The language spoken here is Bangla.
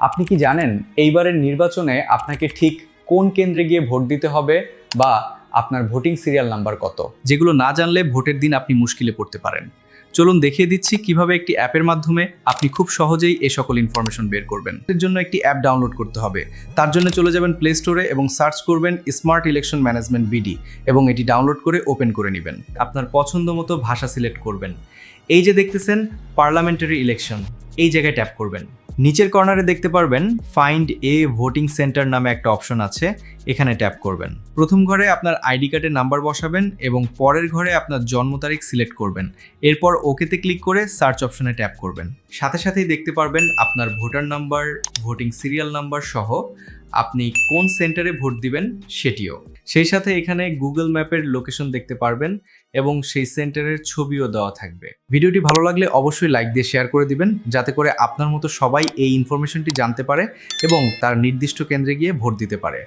আপনি কি জানেন এইবারের নির্বাচনে আপনাকে ঠিক কোন কেন্দ্রে গিয়ে ভোট দিতে হবে বা আপনার ভোটিং সিরিয়াল নাম্বার কত? যেগুলো না জানলে ভোটের দিন আপনি মুশকিলে পড়তে পারেন। চলুন দেখিয়ে দিচ্ছি কিভাবে একটি অ্যাপের মাধ্যমে আপনি খুব সহজেই এই সকল ইনফরমেশন বের করবেন। এর জন্য একটি অ্যাপ ডাউনলোড করতে হবে। তার জন্য চলে যাবেন প্লে স্টোরে এবং সার্চ করবেন স্মার্ট ইলেকশন ম্যানেজমেন্ট বিডি এবং এটি ডাউনলোড করে ওপেন করে নেবেন। আপনার পছন্দ মতো ভাষা সিলেক্ট করবেন। এই যে দেখতেছেন পার্লামেন্টারি ইলেকশন, এই জায়গায় ট্যাপ করবেন। নিচের কর্নারে দেখতে পারবেন ফাইন্ড এ ভোটিং সেন্টার নামে একটা অপশন আছে, এখানে ট্যাপ করবেন। প্রথম ঘরে আপনার আইডি কার্ডের নাম্বার বসাবেন এবং পরের ঘরে আপনার জন্ম তারিখ সিলেক্ট করবেন। এরপর ওকেতে ক্লিক করে সার্চ অপশনে ট্যাপ করবেন। সাথে সাথেই দেখতে পারবেন আপনার voter number, voting serial number সহ আপনি কোন সেন্টারে ভোট দিবেন সেটিও। সেই সাথে এখানে গুগল ম্যাপের লোকেশন দেখতে পারবেন এবং সেই সেন্টারের ছবিও দেওয়া থাকবে। ভিডিওটি ভালো লাগলে অবশ্যই লাইক দিয়ে শেয়ার করে দিবেন, যাতে করে আপনার মতো সবাই এই ইনফরমেশনটি জানতে পারে এবং তার নির্দিষ্ট কেন্দ্রে গিয়ে ভোট দিতে পারে।